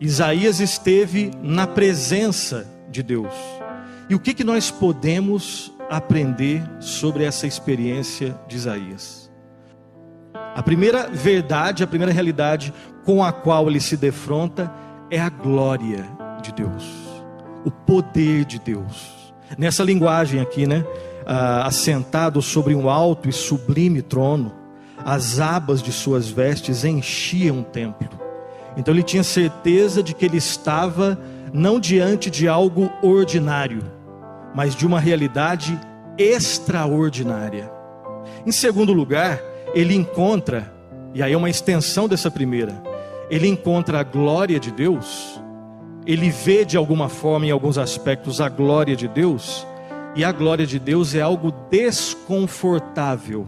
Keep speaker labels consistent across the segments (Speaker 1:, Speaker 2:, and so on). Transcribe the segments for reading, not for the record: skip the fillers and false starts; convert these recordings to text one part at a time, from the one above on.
Speaker 1: Isaías esteve na presença de Deus. E o que nós podemos aprender sobre essa experiência de Isaías? A primeira verdade, a primeira realidade com a qual ele se defronta é a glória de Deus, o poder de Deus. Nessa linguagem aqui, né? Assentado sobre um alto e sublime trono, as abas de suas vestes enchiam o templo. Então ele tinha certeza de que ele estava não diante de algo ordinário, mas de uma realidade extraordinária. Em segundo lugar, ele encontra, e aí é uma extensão dessa primeira, ele encontra a glória de Deus. Ele vê de alguma forma, em alguns aspectos, a glória de Deus. E a glória de Deus é algo desconfortável.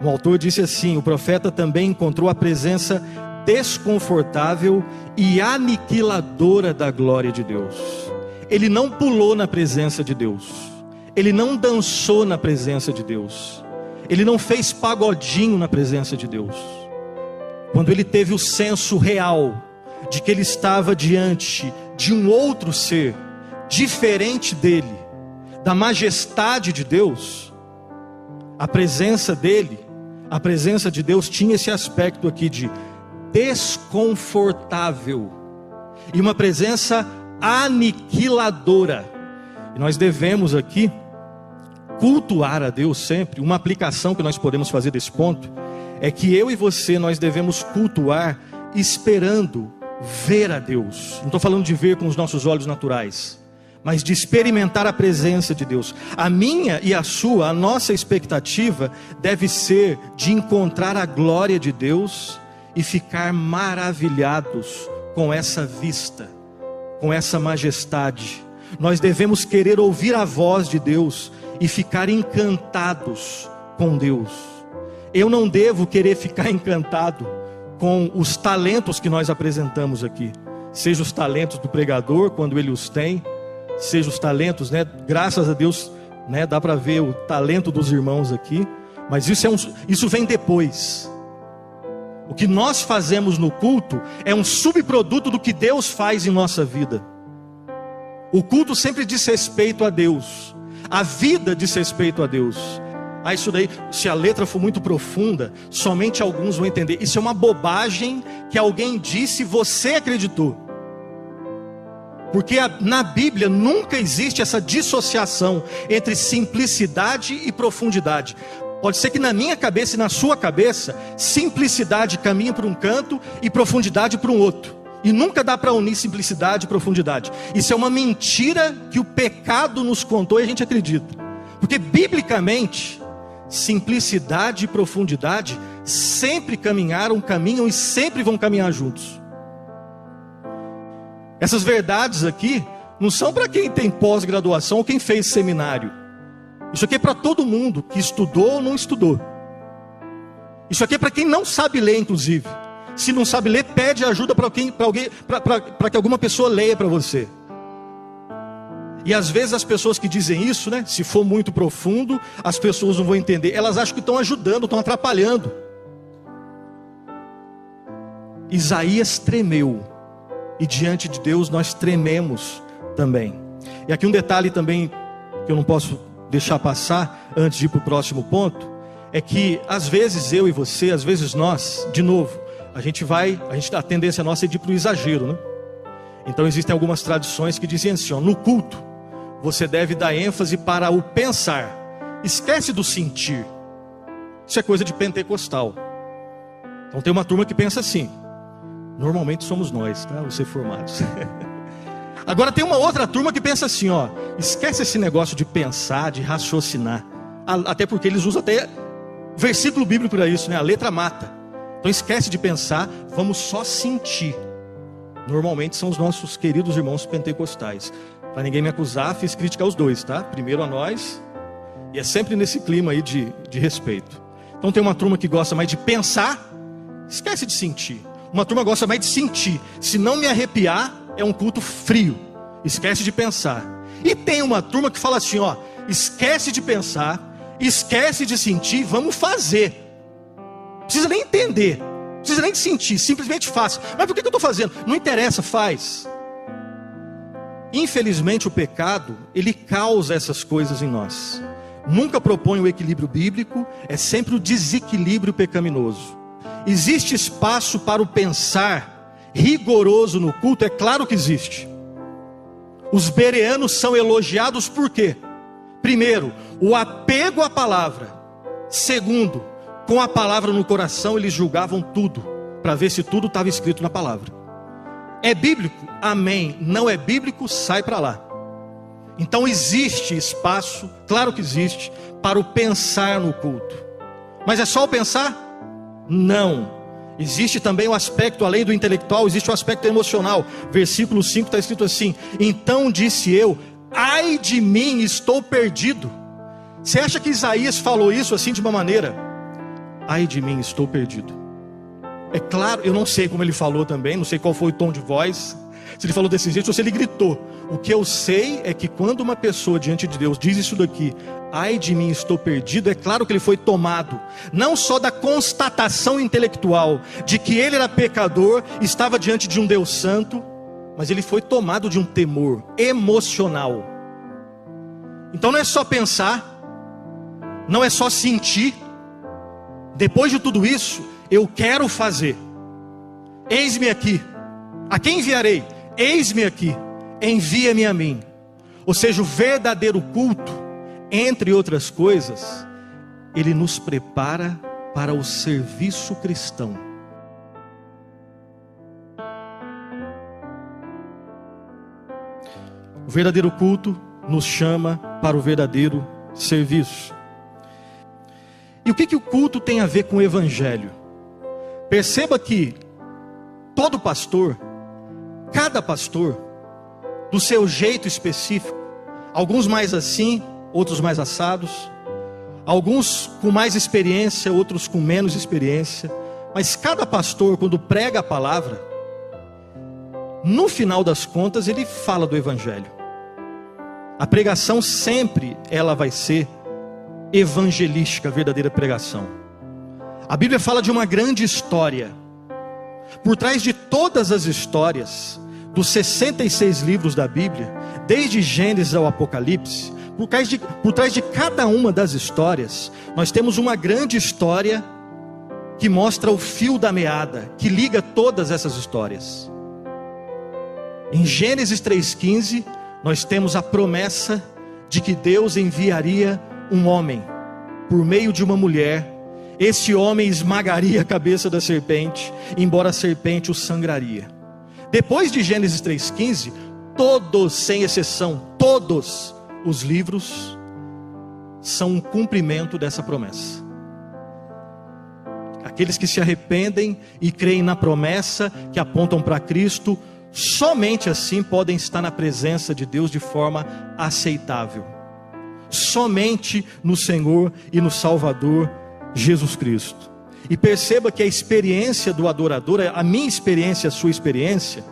Speaker 1: O autor disse assim: o profeta também encontrou a presença desconfortável e aniquiladora da glória de Deus. Ele não pulou na presença de Deus, ele não dançou na presença de Deus, ele não fez pagodinho na presença de Deus. Quando ele teve o senso real de que ele estava diante de um outro ser, diferente dele, da majestade de Deus, a presença dele, a presença de Deus tinha esse aspecto aqui de desconfortável e uma presença aniquiladora. E nós devemos aqui cultuar a Deus sempre. Uma aplicação que nós podemos fazer desse ponto é que eu e você, nós devemos cultuar esperando ver a Deus. Não estou falando de ver com os nossos olhos naturais, mas de experimentar a presença de Deus. A minha e a sua, a nossa expectativa deve ser de encontrar a glória de Deus e ficar maravilhados com essa vista, com essa majestade. Nós devemos querer ouvir a voz de Deus e ficar encantados com Deus. Eu não devo querer ficar encantado com os talentos que nós apresentamos aqui, seja os talentos do pregador quando ele os tem, seja os talentos, né? Graças a Deus, né? Dá para ver o talento dos irmãos aqui, mas isso vem depois. O que nós fazemos no culto é um subproduto do que Deus faz em nossa vida. O culto sempre diz respeito a Deus, a vida diz respeito a Deus. Isso daí, se a letra for muito profunda, somente alguns vão entender. Isso é uma bobagem que alguém disse e você acreditou. Porque na Bíblia nunca existe essa dissociação entre simplicidade e profundidade. Pode ser que na minha cabeça e na sua cabeça, simplicidade caminha para um canto e profundidade para um outro. E nunca dá para unir simplicidade e profundidade. Isso é uma mentira que o pecado nos contou e a gente acredita. Porque biblicamente, simplicidade e profundidade sempre caminham e sempre vão caminhar juntos. Essas verdades aqui não são para quem tem pós-graduação ou quem fez seminário. Isso aqui é para todo mundo que estudou ou não estudou. Isso aqui é para quem não sabe ler, inclusive. Se não sabe ler, pede ajuda para que alguma pessoa leia para você. E às vezes as pessoas que dizem isso, né? Se for muito profundo, as pessoas não vão entender. Elas acham que estão ajudando, estão atrapalhando. Isaías tremeu. E diante de Deus nós trememos também. E aqui um detalhe também que eu não posso deixar passar antes de ir para o próximo ponto, é que às vezes eu e você, às vezes nós, de novo, a tendência nossa é de ir para o exagero, né? Então existem algumas tradições que dizem assim, no culto, você deve dar ênfase para o pensar, esquece do sentir. Isso é coisa de pentecostal. Então tem uma turma que pensa assim, normalmente somos nós, tá? Os reformados. Agora tem uma outra turma que pensa assim, esquece esse negócio de pensar, de raciocinar. Até porque eles usam até versículo bíblico para isso, né? A letra mata. Então esquece de pensar, vamos só sentir. Normalmente são os nossos queridos irmãos pentecostais. Para ninguém me acusar, fiz crítica aos dois, tá? Primeiro a nós, e é sempre nesse clima aí de respeito. Então tem uma turma que gosta mais de pensar, esquece de sentir. Uma turma gosta mais de sentir. Se não me arrepiar, é um culto frio. Esquece de pensar. E tem uma turma que fala assim, esquece de pensar, esquece de sentir, vamos fazer. Não precisa nem entender. Não precisa nem sentir, simplesmente faça. Mas por que eu estou fazendo? Não interessa, faz. Infelizmente o pecado, ele causa essas coisas em nós. Nunca propõe o equilíbrio bíblico, é sempre o desequilíbrio pecaminoso. Existe espaço para o pensar rigoroso no culto? É claro que existe. Os bereanos são elogiados por quê? Primeiro, o apego à palavra. Segundo, com a palavra no coração, eles julgavam tudo, para ver se tudo estava escrito na palavra. É bíblico? Amém. Não é bíblico? Sai para lá. Então existe espaço, claro que existe, para o pensar no culto. Mas é só o pensar? Não. Existe também o aspecto, além do intelectual, existe o aspecto emocional. Versículo 5 está escrito assim: então disse eu, ai de mim, estou perdido. Você acha que Isaías falou isso assim de uma maneira? Ai de mim, estou perdido. É claro, eu não sei como ele falou também, não sei qual foi o tom de voz, se ele falou desse jeito ou se ele gritou. O que eu sei é que quando uma pessoa diante de Deus diz isso daqui, ai de mim, estou perdido, é claro que ele foi tomado, não só da constatação intelectual, de que ele era pecador, estava diante de um Deus santo, mas ele foi tomado de um temor emocional. Então não é só pensar, não é só sentir. Depois de tudo isso, eu quero fazer. Eis-me aqui. A quem enviarei? Eis-me aqui. Envia-me a mim. Ou seja, o verdadeiro culto, entre outras coisas, ele nos prepara para o serviço cristão. O verdadeiro culto nos chama para o verdadeiro serviço. E o que o culto tem a ver com o evangelho? Perceba que todo pastor, cada pastor, do seu jeito específico, alguns mais assim, outros mais assados, alguns com mais experiência, outros com menos experiência, mas cada pastor, quando prega a palavra, no final das contas ele fala do evangelho. A pregação sempre ela vai ser evangelística, a verdadeira pregação. A Bíblia fala de uma grande história. Por trás de todas as histórias, dos 66 livros da Bíblia, desde Gênesis ao Apocalipse, por trás de cada uma das histórias, nós temos uma grande história que mostra o fio da meada, que liga todas essas histórias. Em Gênesis 3,15, nós temos a promessa de que Deus enviaria um homem, por meio de uma mulher. Esse homem esmagaria a cabeça da serpente, embora a serpente o sangraria. Depois de Gênesis 3,15, todos, sem exceção, todos os livros são um cumprimento dessa promessa. Aqueles que se arrependem e creem na promessa, que apontam para Cristo, somente assim podem estar na presença de Deus de forma aceitável. Somente no Senhor e no Salvador Jesus Cristo. E perceba que a experiência do adorador, a minha experiência, a sua experiência,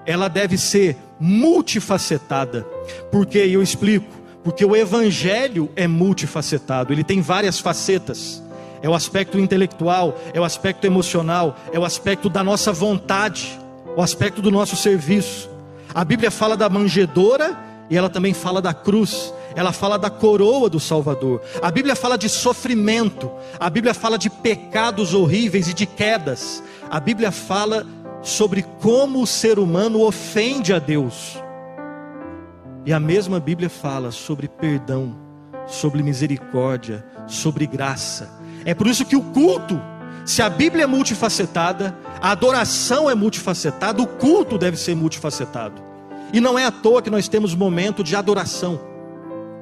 Speaker 1: ela deve ser multifacetada. Por que? Eu explico. Porque o evangelho é multifacetado, ele tem várias facetas. É o aspecto intelectual, é o aspecto emocional, é o aspecto da nossa vontade, o aspecto do nosso serviço. A Bíblia fala da manjedoura e ela também fala da cruz. Ela fala da coroa do Salvador. A Bíblia fala de sofrimento. A Bíblia fala de pecados horríveis e de quedas. A Bíblia fala sobre como o ser humano ofende a Deus. E a mesma Bíblia fala sobre perdão, sobre misericórdia, sobre graça. É por isso que o culto, se a Bíblia é multifacetada, a adoração é multifacetada, o culto deve ser multifacetado. E não é à toa que nós temos momento de adoração,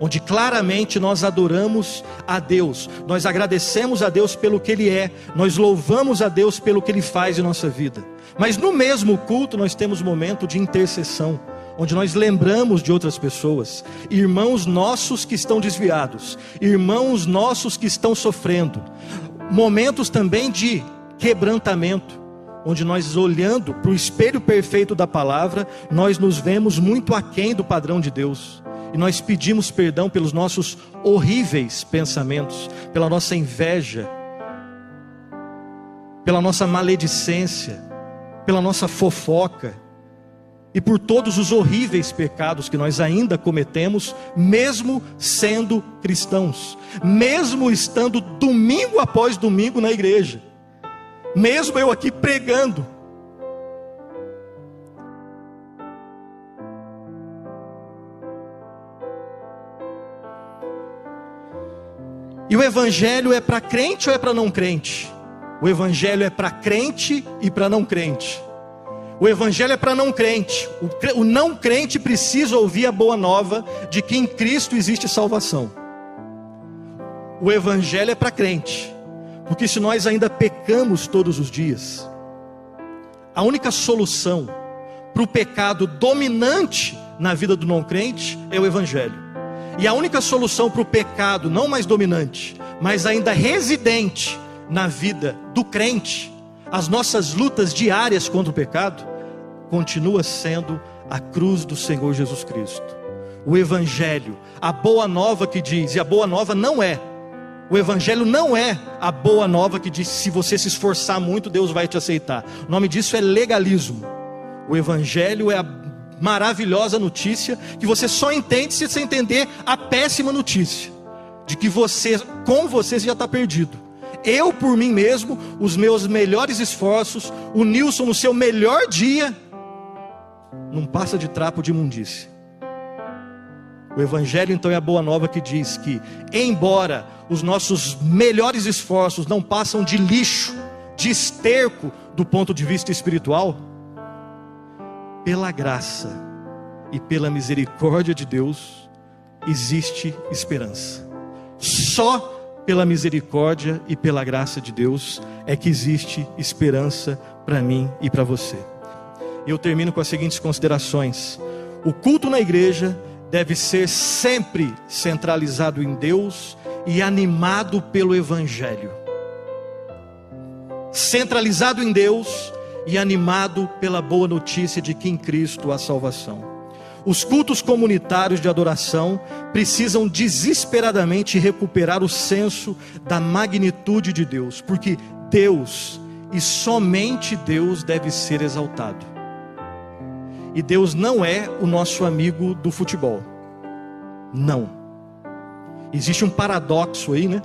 Speaker 1: onde claramente nós adoramos a Deus, nós agradecemos a Deus pelo que Ele é, nós louvamos a Deus pelo que Ele faz em nossa vida. Mas no mesmo culto nós temos momento de intercessão, onde nós lembramos de outras pessoas, irmãos nossos que estão desviados, irmãos nossos que estão sofrendo, momentos também de quebrantamento, onde nós, olhando para o espelho perfeito da palavra, nós nos vemos muito aquém do padrão de Deus, e nós pedimos perdão pelos nossos horríveis pensamentos, pela nossa inveja, pela nossa maledicência, pela nossa fofoca e por todos os horríveis pecados que nós ainda cometemos, mesmo sendo cristãos, mesmo estando domingo após domingo na igreja, mesmo eu aqui pregando. E o evangelho é para crente ou é para não crente? O evangelho é para crente e para não crente. O evangelho é para não crente. O não crente precisa ouvir a boa nova de que em Cristo existe salvação. O evangelho é para crente, porque se nós ainda pecamos todos os dias, a única solução para o pecado dominante na vida do não crente é o evangelho. E a única solução para o pecado não mais dominante, mas ainda residente na vida do crente, as nossas lutas diárias contra o pecado, continua sendo a cruz do Senhor Jesus Cristo. O evangelho, a boa nova que diz, e a boa nova não é, o evangelho não é a boa nova que diz, se você se esforçar muito, Deus vai te aceitar. O nome disso é legalismo. O evangelho é a maravilhosa notícia que você só entende se você entender a péssima notícia de que com você já está perdido. Eu por mim mesmo, os meus melhores esforços, o Nilson no seu melhor dia, não passa de trapo de imundície. O evangelho então é a boa nova que diz que, embora os nossos melhores esforços não passam de lixo, de esterco do ponto de vista espiritual, pela graça e pela misericórdia de Deus existe esperança. Só pela misericórdia e pela graça de Deus é que existe esperança para mim e para você. Eu termino com as seguintes considerações. O culto na igreja deve ser sempre centralizado em Deus e animado pelo evangelho. Centralizado em Deus e animado pela boa notícia de que em Cristo há salvação. Os cultos comunitários de adoração precisam desesperadamente recuperar o senso da magnitude de Deus, porque Deus e somente Deus deve ser exaltado. E Deus não é o nosso amigo do futebol. Não. Existe um paradoxo aí, né?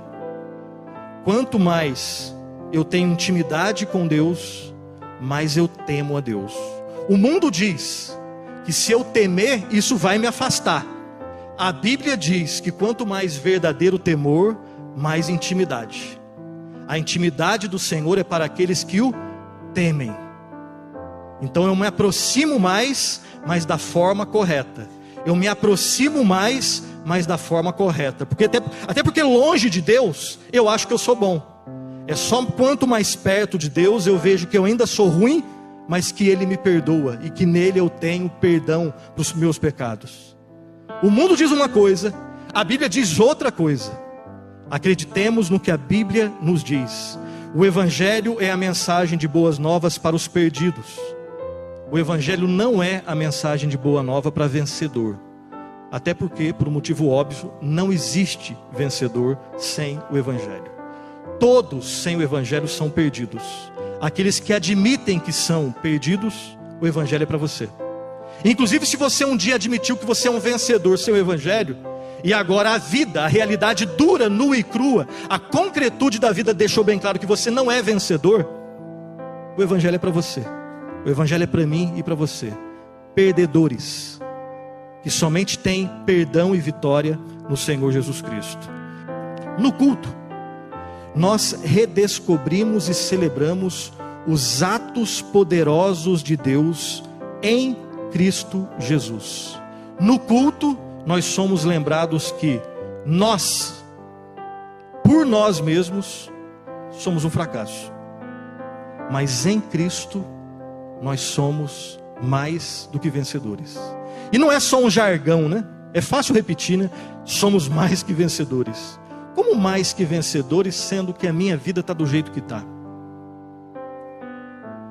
Speaker 1: Quanto mais eu tenho intimidade com Deus, mais eu temo a Deus. O mundo diz que se eu temer, isso vai me afastar. A Bíblia diz que quanto mais verdadeiro temor, mais intimidade. A intimidade do Senhor é para aqueles que o temem. Então eu me aproximo mais, mas da forma correta. Eu me aproximo mais, mas da forma correta. Porque até porque longe de Deus, eu acho que eu sou bom. É só quanto mais perto de Deus eu vejo que eu ainda sou ruim, mas que Ele me perdoa e que nele eu tenho perdão para os meus pecados. O mundo diz uma coisa, a Bíblia diz outra coisa. Acreditemos no que a Bíblia nos diz. O Evangelho é a mensagem de boas novas para os perdidos. O Evangelho não é a mensagem de boa nova para vencedor. Até porque, por um motivo óbvio, não existe vencedor sem o Evangelho. Todos sem o evangelho são perdidos. Aqueles que admitem que são perdidos, o evangelho é para você. Inclusive, se você um dia admitiu que você é um vencedor sem o evangelho, e agora a vida, a realidade dura, nua e crua, a concretude da vida deixou bem claro que você não é vencedor, o evangelho é para você. O evangelho é para mim e para você. Perdedores, que somente têm perdão e vitória no Senhor Jesus Cristo. No culto, nós redescobrimos e celebramos os atos poderosos de Deus em Cristo Jesus. No culto, nós somos lembrados que nós, por nós mesmos, somos um fracasso. Mas em Cristo, nós somos mais do que vencedores. E não é só um jargão, né? É fácil repetir, né? Somos mais que vencedores. Como mais que vencedores, sendo que a minha vida está do jeito que está?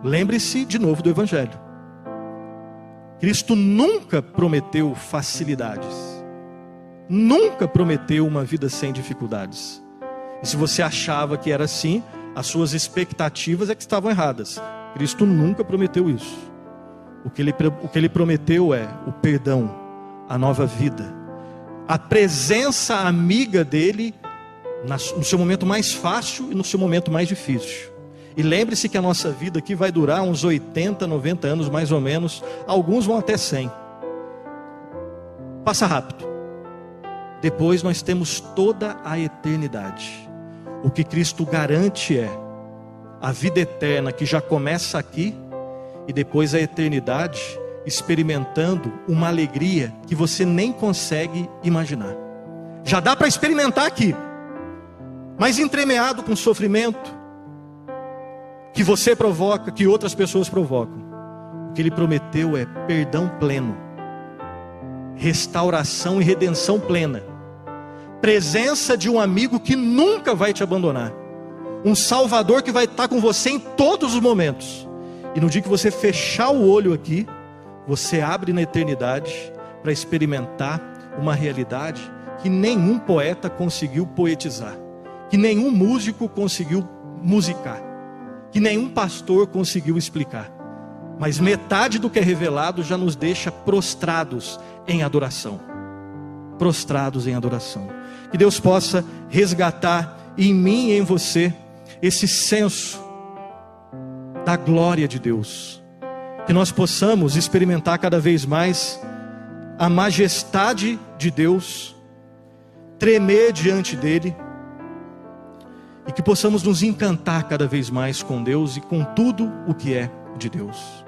Speaker 1: Lembre-se de novo do Evangelho. Cristo nunca prometeu facilidades. Nunca prometeu uma vida sem dificuldades. E se você achava que era assim, As suas expectativas é que estavam erradas. Cristo nunca prometeu isso. O que ele prometeu é o perdão, a nova vida, a presença amiga dele no seu momento mais fácil e no seu momento mais difícil. E lembre-se que a nossa vida aqui vai durar uns 80, 90 anos mais ou menos. Alguns vão até 100. Passa rápido. Depois nós temos toda a eternidade. O que Cristo garante é a vida eterna que já começa aqui, e depois a eternidade, experimentando uma alegria que você nem consegue imaginar. Já dá para experimentar aqui, mas entremeado com sofrimento que você provoca, que outras pessoas provocam. O que ele prometeu é perdão pleno, restauração e redenção plena, presença de um amigo que nunca vai te abandonar, um Salvador que vai estar com você em todos os momentos. E no dia que você fechar o olho aqui, você abre na eternidade para experimentar uma realidade que nenhum poeta conseguiu poetizar, que nenhum músico conseguiu musicar, que nenhum pastor conseguiu explicar. Mas metade do que é revelado já nos deixa prostrados em adoração. Prostrados em adoração. Que Deus possa resgatar em mim e em você esse senso da glória de Deus. Que nós possamos experimentar cada vez mais a majestade de Deus, tremer diante dele, e que possamos nos encantar cada vez mais com Deus e com tudo o que é de Deus.